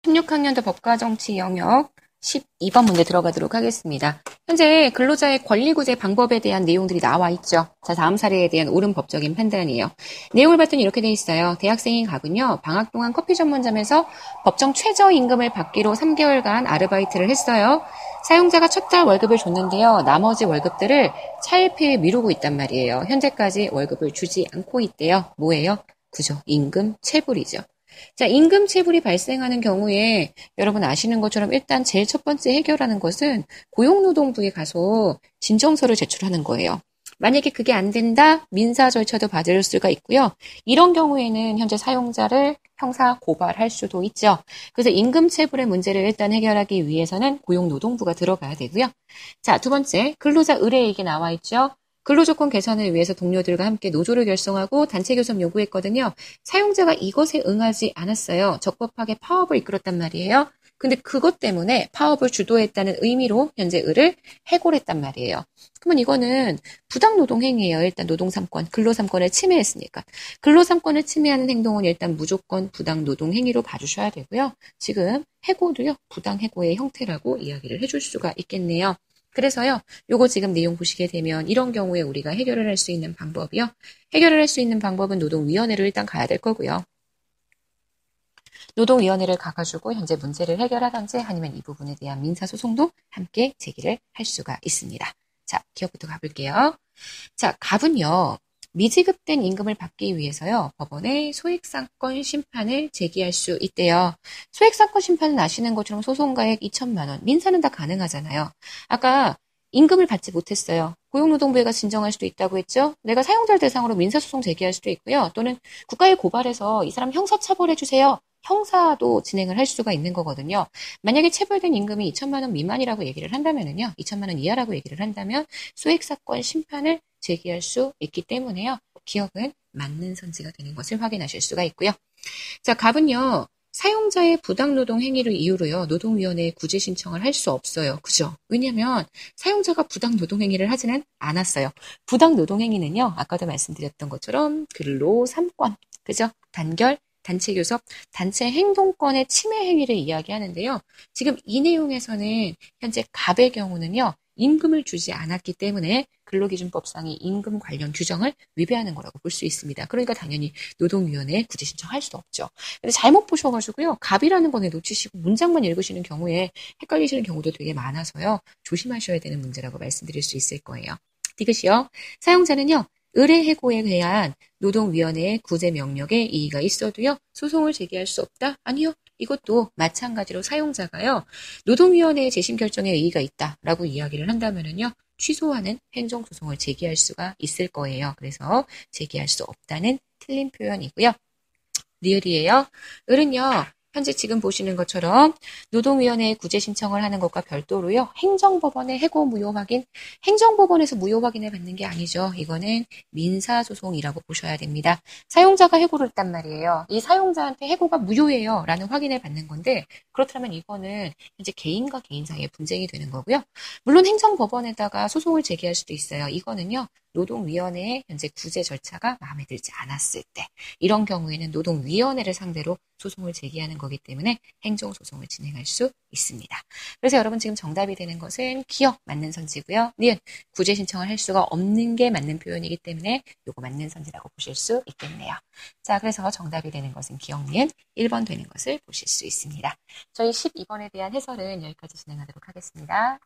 16학년도 법과정치 영역 12번 문제 들어가도록 하겠습니다. 현재 근로자의 권리구제 방법에 대한 내용들이 나와 있죠. 자, 다음 사례에 대한 옳은 법적인 판단이에요. 내용을 봤더니 이렇게 돼 있어요. 대학생인 각은요, 방학 동안 커피 전문점에서 법정 최저임금을 받기로 3개월간 아르바이트를 했어요. 사용자가 첫 달 월급을 줬는데요. 나머지 월급들을 차일피일 미루고 있단 말이에요. 현재까지 월급을 주지 않고 있대요. 뭐예요? 그죠. 임금 체불이죠. 자, 임금 체불이 발생하는 경우에 여러분 아시는 것처럼 일단 제일 첫 번째 해결하는 것은 고용노동부에 가서 진정서를 제출하는 거예요. 만약에 그게 안 된다, 민사 절차도 받을 수가 있고요. 이런 경우에는 현재 사용자를 형사 고발할 수도 있죠. 그래서 임금 체불의 문제를 일단 해결하기 위해서는 고용노동부가 들어가야 되고요. 자, 두 번째, 근로자 의뢰 얘기 나와 있죠. 근로조건 개선을 위해서 동료들과 함께 노조를 결성하고 단체 교섭 요구했거든요. 사용자가 이것에 응하지 않았어요. 적법하게 파업을 이끌었단 말이에요. 근데 그것 때문에 파업을 주도했다는 의미로 현재 을을 해고했단 말이에요. 그러면 이거는 부당노동행위예요. 일단 노동3권, 근로3권을 침해했으니까. 근로3권을 침해하는 행동은 일단 무조건 부당노동행위로 봐주셔야 되고요. 지금 해고도요, 부당해고의 형태라고 이야기를 해줄 수가 있겠네요. 그래서요, 요거 지금 내용 보시게 되면 이런 경우에 우리가 해결을 할 수 있는 방법이요. 해결을 할 수 있는 방법은 노동위원회로 일단 가야 될 거고요. 노동위원회를 가가지고 현재 문제를 해결하든지 아니면 이 부분에 대한 민사소송도 함께 제기를 할 수가 있습니다. 자, 기억부터 가볼게요. 자, 갑은요. 미지급된 임금을 받기 위해서요. 법원에 소액사건 심판을 제기할 수 있대요. 소액사건 심판은 아시는 것처럼 소송가액 2천만 원, 민사는 다 가능하잖아요. 아까 임금을 받지 못했어요. 고용노동부가 진정할 수도 있다고 했죠. 내가 사용자를 대상으로 민사소송 제기할 수도 있고요. 또는 국가에 고발해서 이 사람 형사처벌해 주세요. 형사도 진행을 할 수가 있는 거거든요. 만약에 체불된 임금이 2천만 원 미만이라고 얘기를 한다면은요. 2천만 원 이하라고 얘기를 한다면 소액사건 심판을 제기할 수 있기 때문에요. 기억은 맞는 선지가 되는 것을 확인하실 수가 있고요. 자, 갑은요. 사용자의 부당노동 행위를 이유로요. 노동위원회에 구제 신청을 할 수 없어요. 그죠? 왜냐하면 사용자가 부당노동 행위를 하지는 않았어요. 부당노동 행위는요. 아까도 말씀드렸던 것처럼 근로 3권, 그죠? 단결, 단체 교섭, 단체 행동권의 침해 행위를 이야기하는데요. 지금 이 내용에서는 현재 갑의 경우는요. 임금을 주지 않았기 때문에 근로기준법상의 임금 관련 규정을 위배하는 거라고 볼 수 있습니다. 그러니까 당연히 노동위원회에 구제 신청할 수 없죠. 근데 잘못 보셔가지고요. 갑이라는 거에 놓치시고 문장만 읽으시는 경우에 헷갈리시는 경우도 되게 많아서요. 조심하셔야 되는 문제라고 말씀드릴 수 있을 거예요. 디귿이요. 사용자는요. 의뢰해고에 대한 노동위원회의 구제 명령에 이의가 있어도요. 소송을 제기할 수 없다? 아니요. 이것도 마찬가지로 사용자가요. 노동위원회의 재심 결정에 의의가 있다라고 이야기를 한다면은요. 취소하는 행정소송을 제기할 수가 있을 거예요. 그래서 제기할 수 없다는 틀린 표현이고요. 리을이에요. 을은요. 현재 지금 보시는 것처럼 노동위원회에 구제 신청을 하는 것과 별도로요. 행정법원의 해고 무효 확인, 행정법원에서 무효 확인을 받는 게 아니죠. 이거는 민사소송이라고 보셔야 됩니다. 사용자가 해고를 했단 말이에요. 이 사용자한테 해고가 무효예요. 라는 확인을 받는 건데 그렇다면 이거는 현재 개인과 개인 사이의 분쟁이 되는 거고요. 물론 행정법원에다가 소송을 제기할 수도 있어요. 이거는요. 노동위원회의 현재 구제 절차가 마음에 들지 않았을 때 이런 경우에는 노동위원회를 상대로 소송을 제기하는 거기 때문에 행정소송을 진행할 수 있습니다. 그래서 여러분 지금 정답이 되는 것은 기억 맞는 선지고요. 니은 구제 신청을 할 수가 없는 게 맞는 표현이기 때문에 이거 맞는 선지라고 보실 수 있겠네요. 자, 그래서 정답이 되는 것은 기억 니은 1번 되는 것을 보실 수 있습니다. 저희 12번에 대한 해설은 여기까지 진행하도록 하겠습니다.